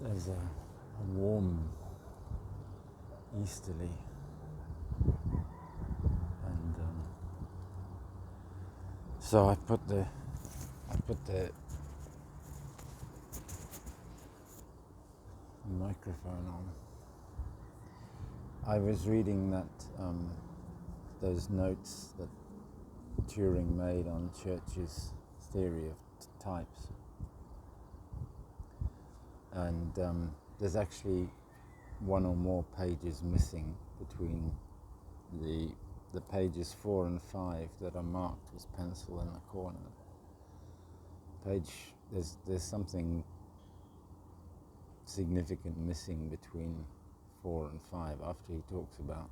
There's a warm easterly, and so I put the microphone on. I was reading that those notes that Turing made on Church's theory of types, and there's actually one or more pages missing between the pages 4 and 5 that are marked with pencil in the corner. There's something significant missing between 4 and 5 after he talks about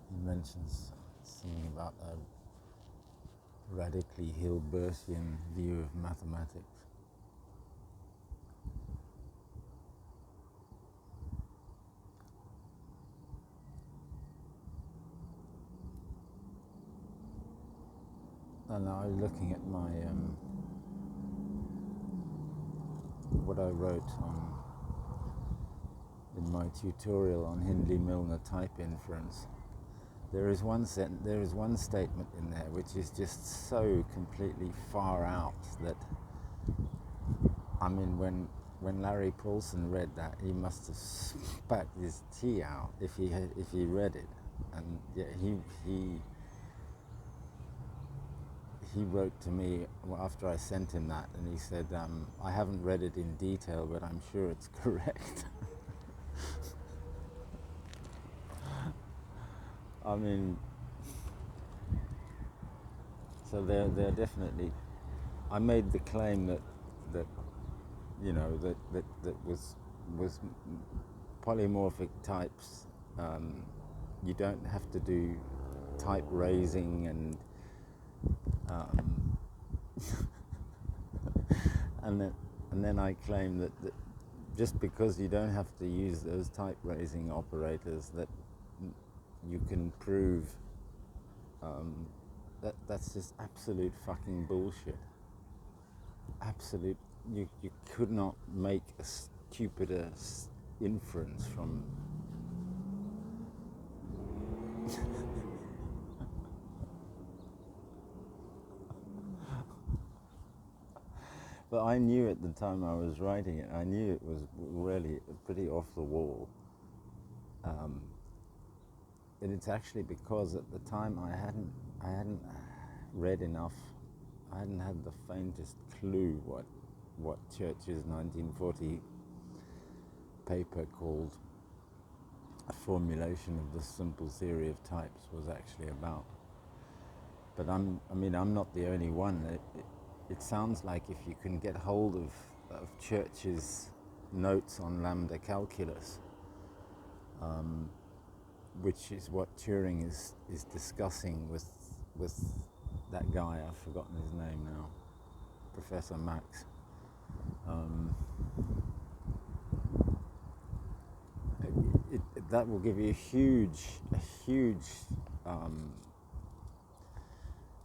he mentions something about a radically Hilbertian view of mathematics. And I was looking at my what I wrote in my tutorial on Hindley-Milner type inference. There is one statement in there which is just so completely far out that, I mean, when Larry Paulson read that, he must have spat his tea out if he read it. And yet he wrote to me after I sent him that, and he said, I haven't read it in detail, but I'm sure it's correct. I mean, so they're definitely. I made the claim that you know that was polymorphic types. You don't have to do type raising and and then I claim that just because you don't have to use those type raising operators, that you can prove that's just absolute fucking bullshit. Absolute. You could not make a stupider inference from. But I knew at the time I was writing it, I knew it was really pretty off the wall. And it's actually because at the time I hadn't read enough. I hadn't had the faintest clue what Church's 1940 paper called A Formulation of the Simple Theory of Types was actually about. But I'm not the only one. It sounds like if you can get hold of Church's notes on lambda calculus, which is what Turing is discussing with that guy, I've forgotten his name now, Professor Max. That will give you a huge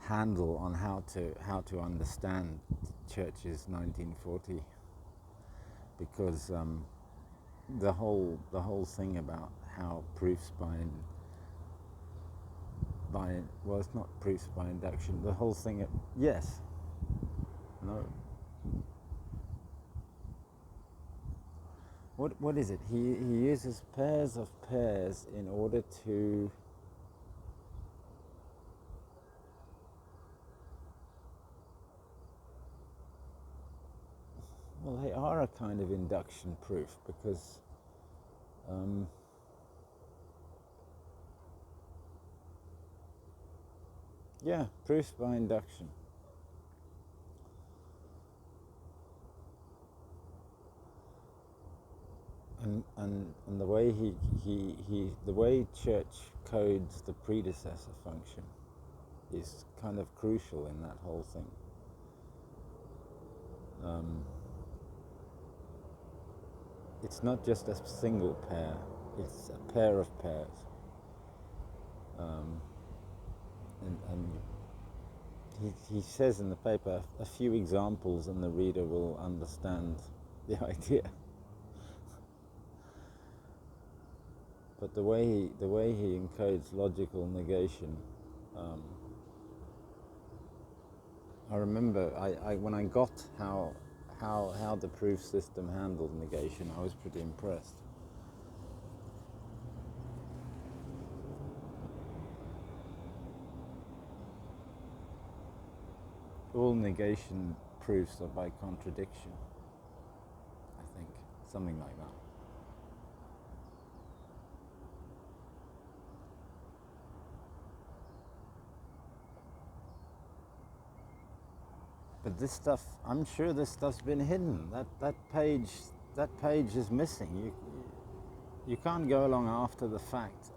handle on how to understand Church's 1940, because the whole thing about how proofs by well, it's not proofs by induction. The whole thing, yes, no. What is it? He uses pairs of pairs in order to. Well, they are a kind of induction proof because. Yeah, proofs by induction. And the way the way Church codes the predecessor function is kind of crucial in that whole thing. it's not just a single pair, it's a pair of pairs. And he says in the paper a few examples and the reader will understand the idea. But the way he encodes logical negation, I remember when I got how the proof system handled negation, I was pretty impressed. All negation proofs are by contradiction, I think, something like that. But this stuff, I'm sure this stuff's been hidden. That page is missing. You can't go along after the fact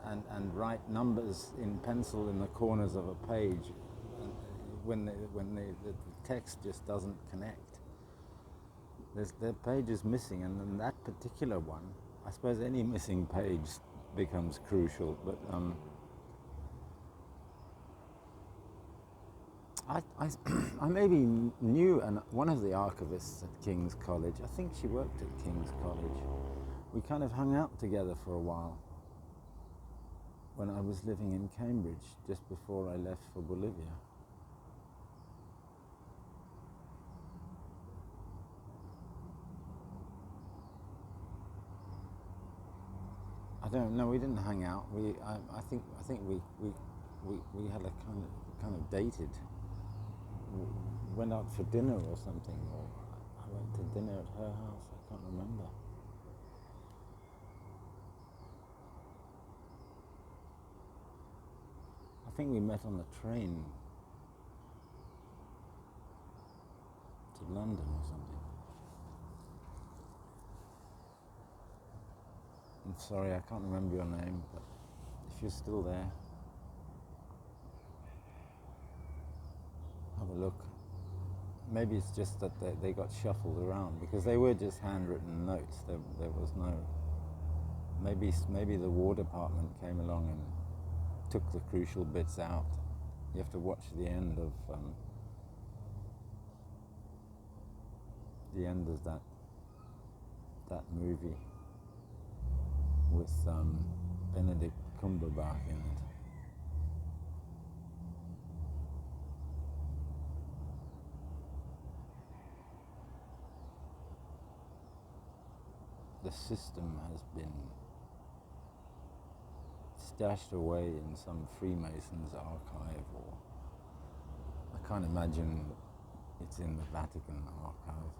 and write numbers in pencil in the corners of a page when the text just doesn't connect. The page is missing, and then that particular one, I suppose any missing page becomes crucial, but I maybe knew one of the archivists at King's College. I think she worked at King's College. We kind of hung out together for a while when I was living in Cambridge, just before I left for Bolivia. I don't know. We didn't hang out. I think we had a kind of dated. Went out for dinner or something, or I went to dinner at her house. I can't remember. I think we met on the train to London or something. I'm sorry, I can't remember your name, but if you're still there, have a look. Maybe it's just that they got shuffled around, because they were just handwritten notes. There was no. Maybe the War Department came along and took the crucial bits out. You have to watch the end of that movie with Benedict Cumberbatch in it. The system has been stashed away in some Freemasons archive, or I can't imagine it's in the Vatican archive.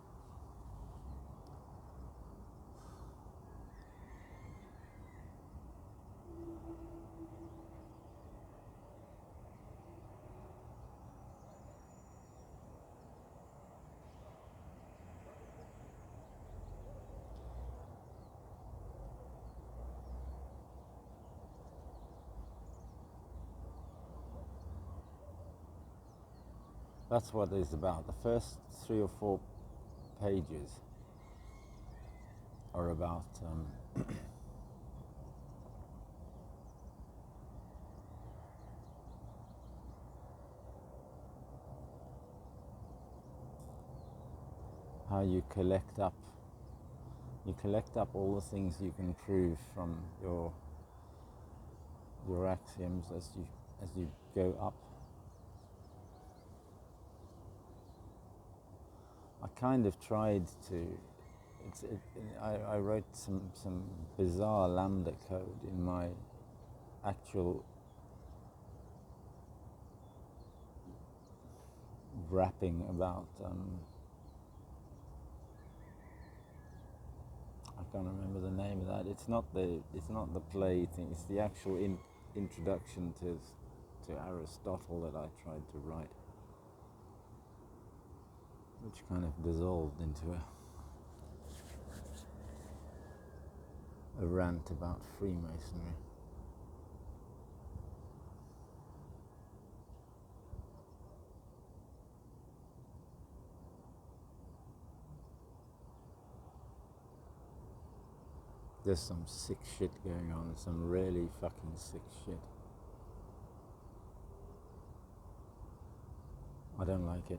That's what it's about. The first 3 or 4 pages are about how you collect up all the things you can prove from your axioms as you go up. I kind of tried to. I wrote some bizarre lambda code in my actual wrapping about. I can't remember the name of that. It's not the play thing. It's the actual introduction to Aristotle that I tried to write, which kind of dissolved into a rant about Freemasonry. There's some sick shit going on, some really fucking sick shit. I don't like it.